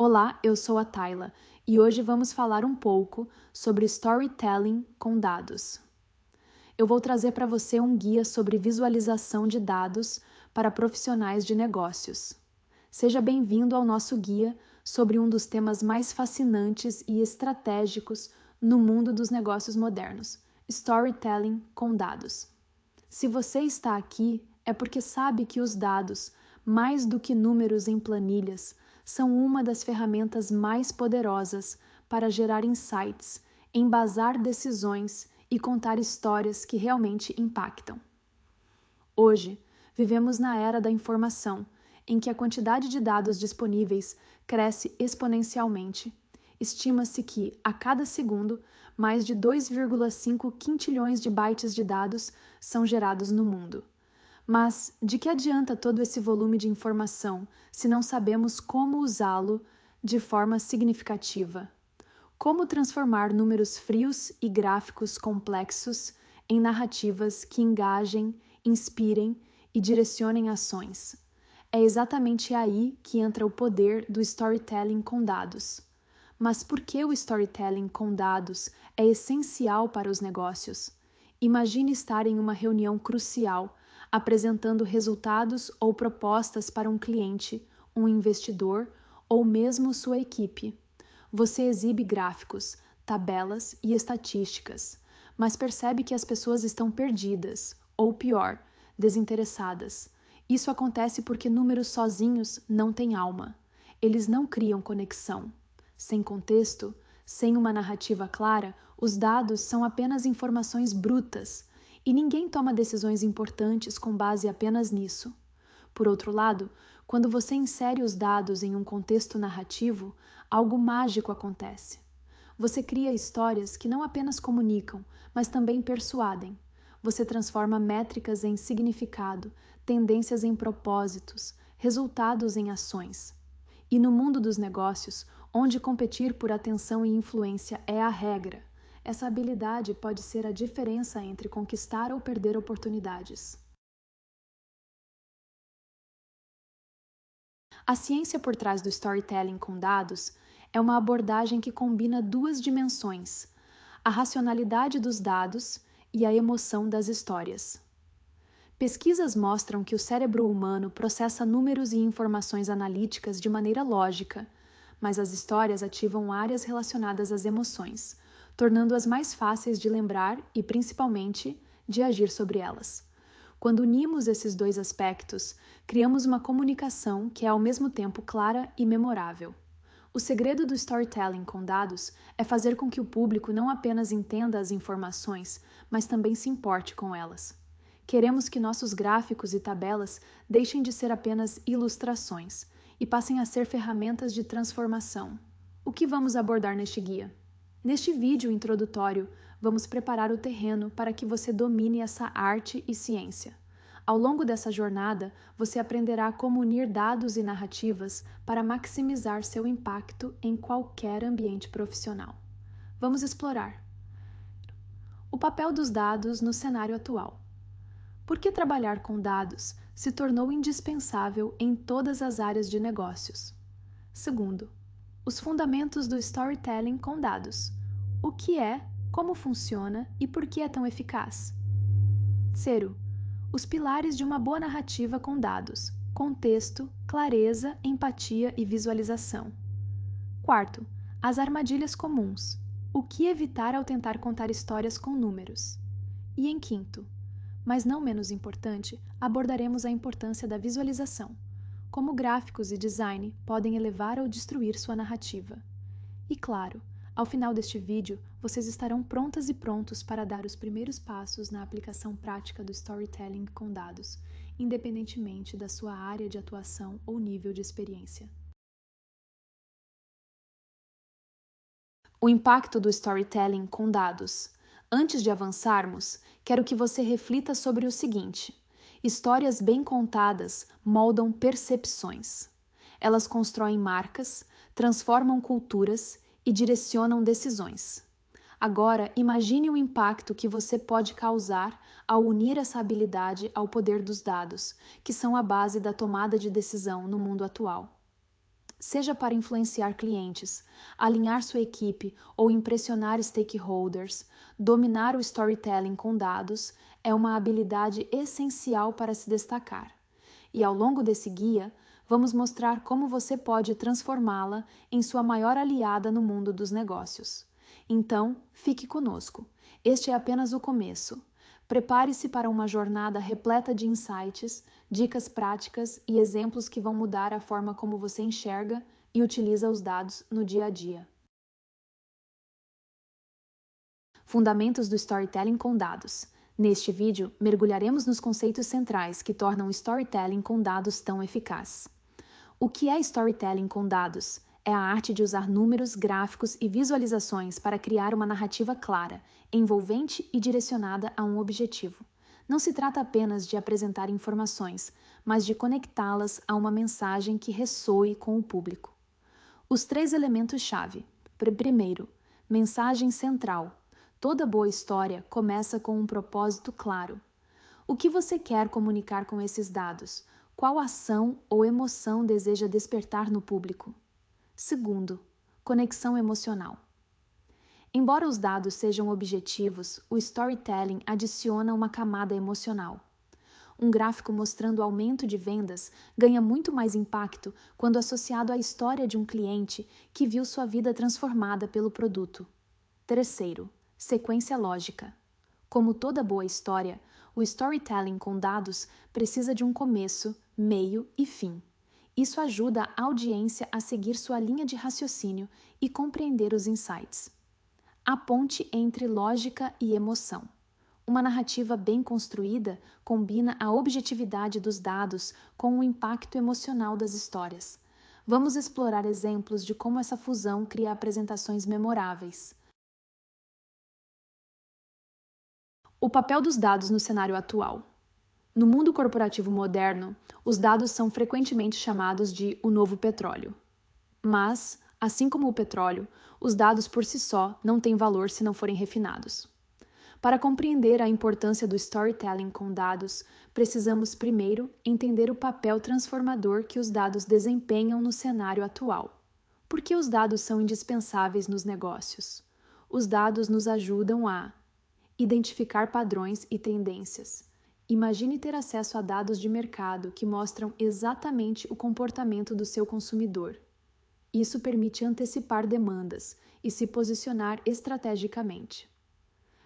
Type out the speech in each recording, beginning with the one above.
Olá, eu sou a Tayla e hoje vamos falar um pouco sobre storytelling com dados. Eu vou trazer para você um guia sobre visualização de dados para profissionais de negócios. Seja bem-vindo ao nosso guia sobre um dos temas mais fascinantes e estratégicos no mundo dos negócios modernos: storytelling com dados. Se você está aqui, é porque sabe que os dados, mais do que números em planilhas, são uma das ferramentas mais poderosas para gerar insights, embasar decisões e contar histórias que realmente impactam. Hoje, vivemos na era da informação, em que a quantidade de dados disponíveis cresce exponencialmente. Estima-se que, a cada segundo, mais de 2,5 quintilhões de bytes de dados são gerados no mundo. Mas de que adianta todo esse volume de informação se não sabemos como usá-lo de forma significativa? Como transformar números frios e gráficos complexos em narrativas que engajem, inspirem e direcionem ações? É exatamente aí que entra o poder do storytelling com dados. Mas por que o storytelling com dados é essencial para os negócios? Imagine estar em uma reunião crucial, apresentando resultados ou propostas para um cliente, um investidor ou mesmo sua equipe. Você exibe gráficos, tabelas e estatísticas, mas percebe que as pessoas estão perdidas, ou pior, desinteressadas. Isso acontece porque números sozinhos não têm alma. Eles não criam conexão. Sem contexto, sem uma narrativa clara, os dados são apenas informações brutas, e ninguém toma decisões importantes com base apenas nisso. Por outro lado, quando você insere os dados em um contexto narrativo, algo mágico acontece. Você cria histórias que não apenas comunicam, mas também persuadem. Você transforma métricas em significado, tendências em propósitos, resultados em ações. E no mundo dos negócios, onde competir por atenção e influência é a regra, essa habilidade pode ser a diferença entre conquistar ou perder oportunidades. A ciência por trás do storytelling com dados é uma abordagem que combina duas dimensões: a racionalidade dos dados e a emoção das histórias. Pesquisas mostram que o cérebro humano processa números e informações analíticas de maneira lógica, mas as histórias ativam áreas relacionadas às emoções, tornando-as mais fáceis de lembrar e, principalmente, de agir sobre elas. Quando unimos esses dois aspectos, criamos uma comunicação que é ao mesmo tempo clara e memorável. O segredo do storytelling com dados é fazer com que o público não apenas entenda as informações, mas também se importe com elas. Queremos que nossos gráficos e tabelas deixem de ser apenas ilustrações e passem a ser ferramentas de transformação. O que vamos abordar neste guia? Neste vídeo introdutório, vamos preparar o terreno para que você domine essa arte e ciência. Ao longo dessa jornada, você aprenderá como unir dados e narrativas para maximizar seu impacto em qualquer ambiente profissional. Vamos explorar o papel dos dados no cenário atual. Por que trabalhar com dados se tornou indispensável em todas as áreas de negócios? Segundo, os fundamentos do storytelling com dados. O que é, como funciona e por que é tão eficaz? Terceiro, os pilares de uma boa narrativa com dados: contexto, clareza, empatia e visualização. Quarto, as armadilhas comuns: o que evitar ao tentar contar histórias com números. E em quinto, mas não menos importante, abordaremos a importância da visualização, como gráficos e design podem elevar ou destruir sua narrativa. E claro, ao final deste vídeo, vocês estarão prontas e prontos para dar os primeiros passos na aplicação prática do storytelling com dados, independentemente da sua área de atuação ou nível de experiência. O impacto do storytelling com dados. Antes de avançarmos, quero que você reflita sobre o seguinte: histórias bem contadas moldam percepções. Elas constroem marcas, transformam culturas e direcionam decisões. Agora, imagine o impacto que você pode causar ao unir essa habilidade ao poder dos dados, que são a base da tomada de decisão no mundo atual. Seja para influenciar clientes, alinhar sua equipe ou impressionar stakeholders, dominar o storytelling com dados é uma habilidade essencial para se destacar. E ao longo desse guia, vamos mostrar como você pode transformá-la em sua maior aliada no mundo dos negócios. Então, fique conosco. Este é apenas o começo. Prepare-se para uma jornada repleta de insights, dicas práticas e exemplos que vão mudar a forma como você enxerga e utiliza os dados no dia a dia. Fundamentos do Storytelling com dados. Neste vídeo, mergulharemos nos conceitos centrais que tornam o storytelling com dados tão eficaz. O que é storytelling com dados? É a arte de usar números, gráficos e visualizações para criar uma narrativa clara, envolvente e direcionada a um objetivo. Não se trata apenas de apresentar informações, mas de conectá-las a uma mensagem que ressoe com o público. Os 3 elementos-chave. Primeiro, mensagem central. Toda boa história começa com um propósito claro. O que você quer comunicar com esses dados? Qual ação ou emoção deseja despertar no público? Segundo, conexão emocional. Embora os dados sejam objetivos, o storytelling adiciona uma camada emocional. Um gráfico mostrando aumento de vendas ganha muito mais impacto quando associado à história de um cliente que viu sua vida transformada pelo produto. Terceiro, sequência lógica. Como toda boa história, o storytelling com dados precisa de um começo, meio e fim. Isso ajuda a audiência a seguir sua linha de raciocínio e compreender os insights. A ponte entre lógica e emoção. Uma narrativa bem construída combina a objetividade dos dados com o impacto emocional das histórias. Vamos explorar exemplos de como essa fusão cria apresentações memoráveis. O papel dos dados no cenário atual. No mundo corporativo moderno, os dados são frequentemente chamados de o novo petróleo. Mas, assim como o petróleo, os dados por si só não têm valor se não forem refinados. Para compreender a importância do storytelling com dados, precisamos primeiro entender o papel transformador que os dados desempenham no cenário atual. Por que os dados são indispensáveis nos negócios? Os dados nos ajudam a identificar padrões e tendências. Imagine ter acesso a dados de mercado que mostram exatamente o comportamento do seu consumidor. Isso permite antecipar demandas e se posicionar estrategicamente.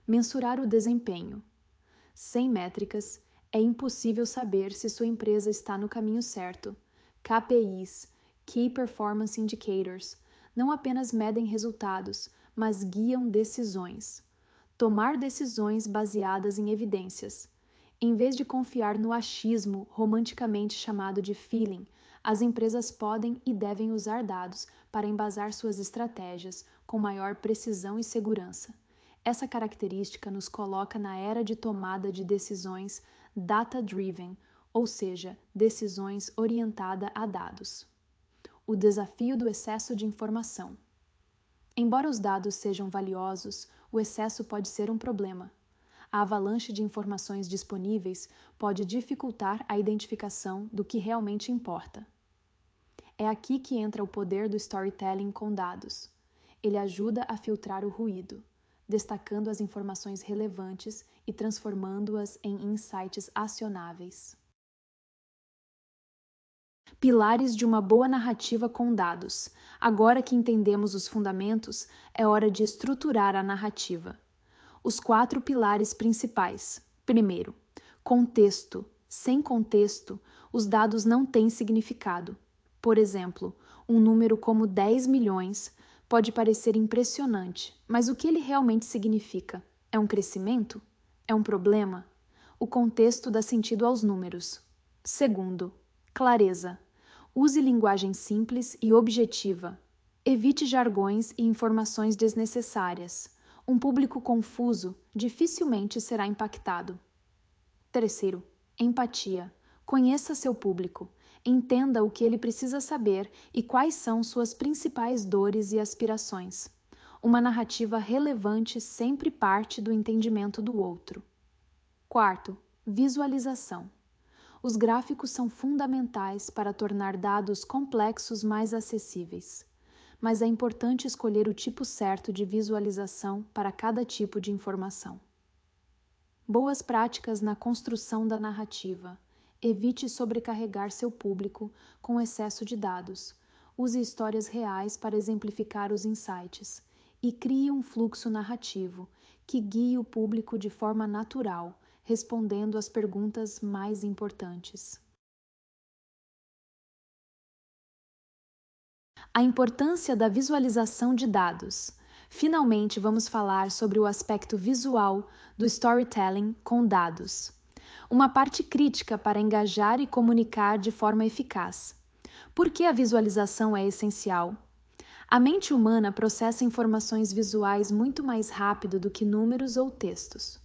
Mensurar o desempenho. Sem métricas, é impossível saber se sua empresa está no caminho certo. KPIs, Key Performance Indicators, não apenas medem resultados, mas guiam decisões. Tomar decisões baseadas em evidências. Em vez de confiar no achismo romanticamente chamado de feeling, as empresas podem e devem usar dados para embasar suas estratégias com maior precisão e segurança. Essa característica nos coloca na era de tomada de decisões data-driven, ou seja, decisões orientadas a dados. O desafio do excesso de informação. Embora os dados sejam valiosos, o excesso pode ser um problema. A avalanche de informações disponíveis pode dificultar a identificação do que realmente importa. É aqui que entra o poder do storytelling com dados. Ele ajuda a filtrar o ruído, destacando as informações relevantes e transformando-as em insights acionáveis. Pilares de uma boa narrativa com dados. Agora que entendemos os fundamentos, é hora de estruturar a narrativa. Os 4 pilares principais. Primeiro, contexto. Sem contexto, os dados não têm significado. Por exemplo, um número como 10 milhões pode parecer impressionante, mas o que ele realmente significa? É um crescimento? É um problema? O contexto dá sentido aos números. Segundo, clareza. Use linguagem simples e objetiva. Evite jargões e informações desnecessárias. Um público confuso dificilmente será impactado. Terceiro, empatia. Conheça seu público. Entenda o que ele precisa saber e quais são suas principais dores e aspirações. Uma narrativa relevante sempre parte do entendimento do outro. Quarto, visualização. Os gráficos são fundamentais para tornar dados complexos mais acessíveis, mas é importante escolher o tipo certo de visualização para cada tipo de informação. Boas práticas na construção da narrativa. Evite sobrecarregar seu público com excesso de dados. Use histórias reais para exemplificar os insights e crie um fluxo narrativo que guie o público de forma natural, respondendo às perguntas mais importantes. A importância da visualização de dados. Finalmente, vamos falar sobre o aspecto visual do storytelling com dados. Uma parte crítica para engajar e comunicar de forma eficaz. Por que a visualização é essencial? A mente humana processa informações visuais muito mais rápido do que números ou textos.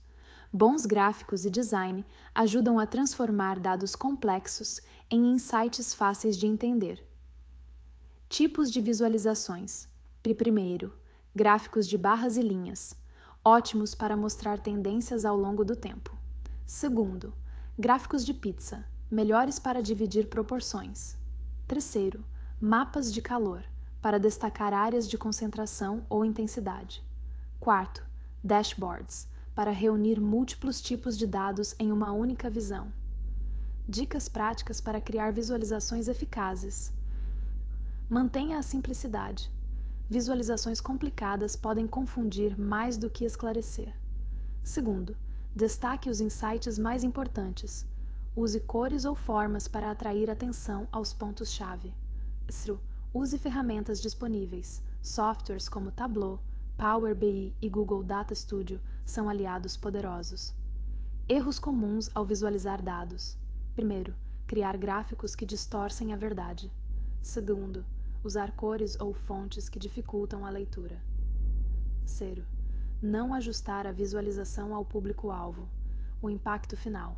Bons gráficos e design ajudam a transformar dados complexos em insights fáceis de entender. Tipos de visualizações. Primeiro, gráficos de barras e linhas, ótimos para mostrar tendências ao longo do tempo. Segundo, gráficos de pizza, melhores para dividir proporções. Terceiro, mapas de calor, para destacar áreas de concentração ou intensidade. Quarto, dashboards, para reunir múltiplos tipos de dados em uma única visão. Dicas práticas para criar visualizações eficazes. Mantenha a simplicidade. Visualizações complicadas podem confundir mais do que esclarecer. Segundo, destaque os insights mais importantes. Use cores ou formas para atrair atenção aos pontos-chave. Terceiro, use ferramentas disponíveis. Softwares como Tableau, Power BI e Google Data Studio são aliados poderosos. Erros comuns ao visualizar dados. Primeiro, criar gráficos que distorcem a verdade. Segundo, usar cores ou fontes que dificultam a leitura. Terceiro, não ajustar a visualização ao público-alvo. O impacto final.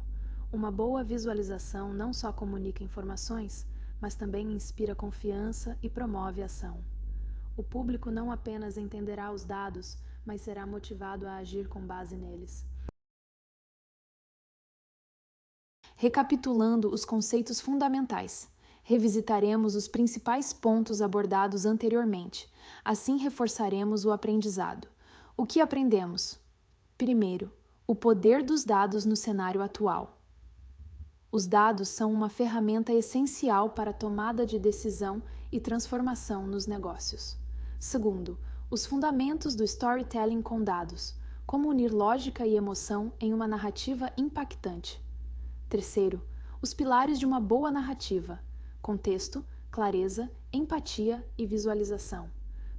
Uma boa visualização não só comunica informações, mas também inspira confiança e promove ação. O público não apenas entenderá os dados, mas será motivado a agir com base neles. Recapitulando os conceitos fundamentais, revisitaremos os principais pontos abordados anteriormente. Assim reforçaremos o aprendizado. O que aprendemos? Primeiro, o poder dos dados no cenário atual. Os dados são uma ferramenta essencial para a tomada de decisão e transformação nos negócios. Segundo, os fundamentos do storytelling com dados. Como unir lógica e emoção em uma narrativa impactante. Terceiro, os pilares de uma boa narrativa. Contexto, clareza, empatia e visualização.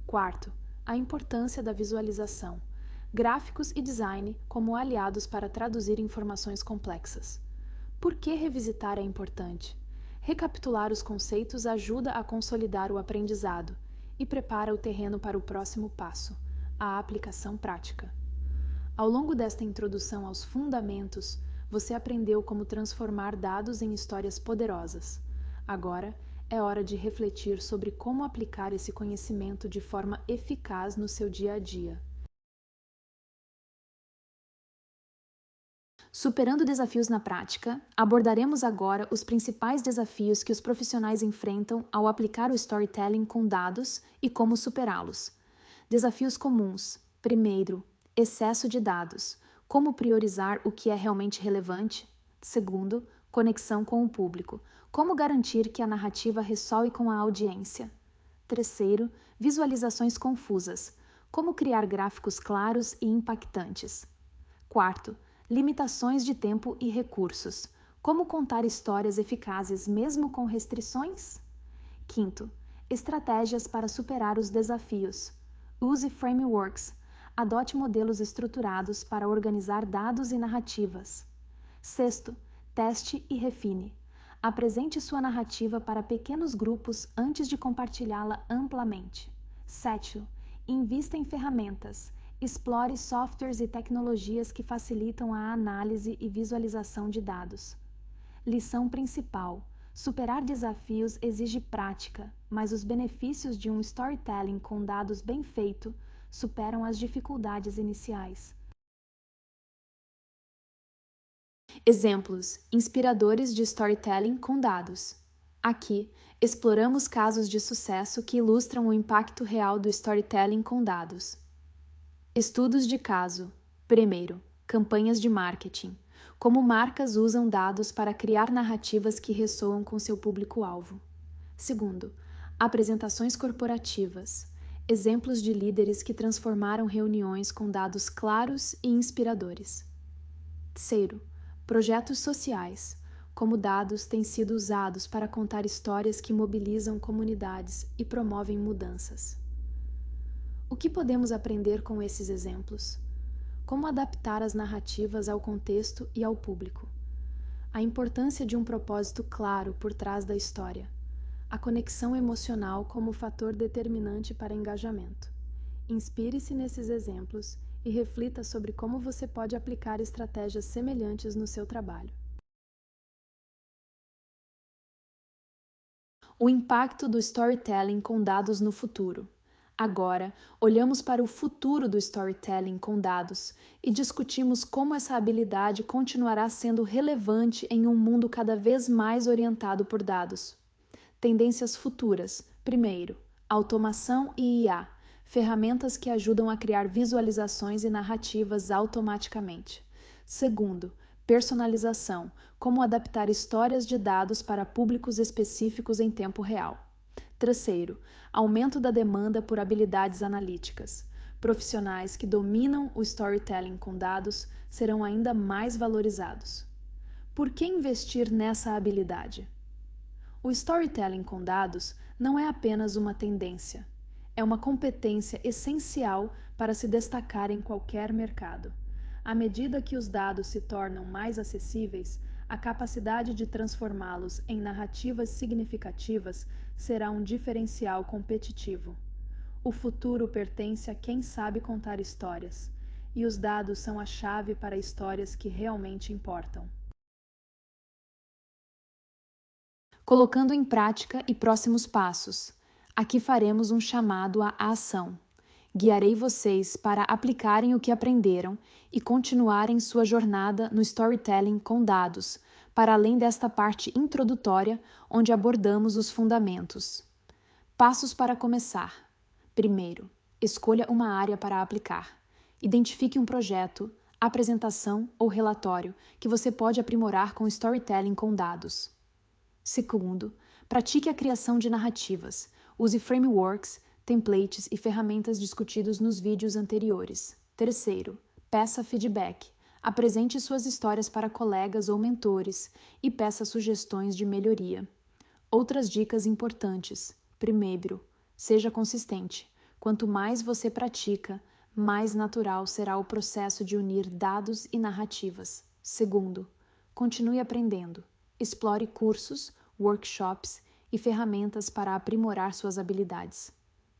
Quarto, a importância da visualização. Gráficos e design como aliados para traduzir informações complexas. Por que revisitar é importante? Recapitular os conceitos ajuda a consolidar o aprendizado e prepara o terreno para o próximo passo, a aplicação prática. Ao longo desta introdução aos fundamentos, você aprendeu como transformar dados em histórias poderosas. Agora, é hora de refletir sobre como aplicar esse conhecimento de forma eficaz no seu dia a dia. Superando desafios na prática, abordaremos agora os principais desafios que os profissionais enfrentam ao aplicar o storytelling com dados e como superá-los. Desafios comuns. Primeiro, excesso de dados. Como priorizar o que é realmente relevante? Segundo, conexão com o público. Como garantir que a narrativa ressoe com a audiência? Terceiro, visualizações confusas. Como criar gráficos claros e impactantes? Quarto, limitações de tempo e recursos. Como contar histórias eficazes mesmo com restrições? Quinto, estratégias para superar os desafios. Use frameworks. Adote modelos estruturados para organizar dados e narrativas. Sexto, teste e refine. Apresente sua narrativa para pequenos grupos antes de compartilhá-la amplamente. Sétimo, invista em ferramentas. Explore softwares e tecnologias que facilitam a análise e visualização de dados. Lição principal: superar desafios exige prática, mas os benefícios de um storytelling com dados bem feito superam as dificuldades iniciais. Exemplos inspiradores de storytelling com dados. Aqui, exploramos casos de sucesso que ilustram o impacto real do storytelling com dados. Estudos de caso. Primeiro, campanhas de marketing. Como marcas usam dados para criar narrativas que ressoam com seu público-alvo. Segundo, apresentações corporativas. Exemplos de líderes que transformaram reuniões com dados claros e inspiradores. Terceiro, projetos sociais. Como dados têm sido usados para contar histórias que mobilizam comunidades e promovem mudanças. O que podemos aprender com esses exemplos? Como adaptar as narrativas ao contexto e ao público? A importância de um propósito claro por trás da história. A conexão emocional como fator determinante para engajamento. Inspire-se nesses exemplos e reflita sobre como você pode aplicar estratégias semelhantes no seu trabalho. O impacto do storytelling com dados no futuro. Agora, olhamos para o futuro do storytelling com dados e discutimos como essa habilidade continuará sendo relevante em um mundo cada vez mais orientado por dados. Tendências futuras. Primeiro, automação e IA, ferramentas que ajudam a criar visualizações e narrativas automaticamente. Segundo, personalização, como adaptar histórias de dados para públicos específicos em tempo real. Terceiro, aumento da demanda por habilidades analíticas. Profissionais que dominam o storytelling com dados serão ainda mais valorizados. Por que investir nessa habilidade? O storytelling com dados não é apenas uma tendência, é uma competência essencial para se destacar em qualquer mercado. À medida que os dados se tornam mais acessíveis, a capacidade de transformá-los em narrativas significativas será um diferencial competitivo. O futuro pertence a quem sabe contar histórias, e os dados são a chave para histórias que realmente importam. Colocando em prática e próximos passos. Aqui faremos um chamado à ação. Guiarei vocês para aplicarem o que aprenderam e continuarem sua jornada no storytelling com dados, para além desta parte introdutória, onde abordamos os fundamentos. Passos para começar. Primeiro, escolha uma área para aplicar. Identifique um projeto, apresentação ou relatório que você pode aprimorar com storytelling com dados. Segundo, pratique a criação de narrativas. Use frameworks, templates e ferramentas discutidos nos vídeos anteriores. Terceiro, peça feedback. Apresente suas histórias para colegas ou mentores e peça sugestões de melhoria. Outras dicas importantes. Primeiro, seja consistente. Quanto mais você pratica, mais natural será o processo de unir dados e narrativas. Segundo, continue aprendendo. Explore cursos, workshops e ferramentas para aprimorar suas habilidades.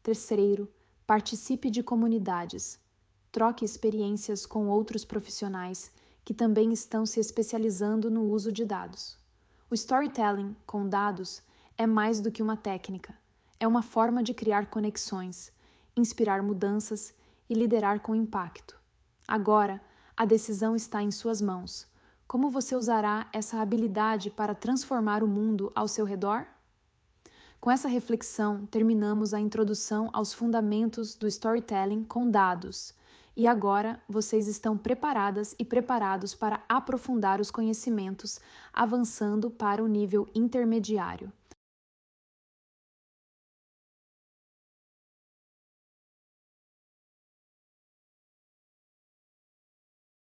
Terceiro, participe de comunidades. Troque experiências com outros profissionais que também estão se especializando no uso de dados. O storytelling com dados é mais do que uma técnica. É uma forma de criar conexões, inspirar mudanças e liderar com impacto. Agora, a decisão está em suas mãos. Como você usará essa habilidade para transformar o mundo ao seu redor? Com essa reflexão, terminamos a introdução aos fundamentos do storytelling com dados. E agora vocês estão preparadas e preparados para aprofundar os conhecimentos, avançando para o nível intermediário.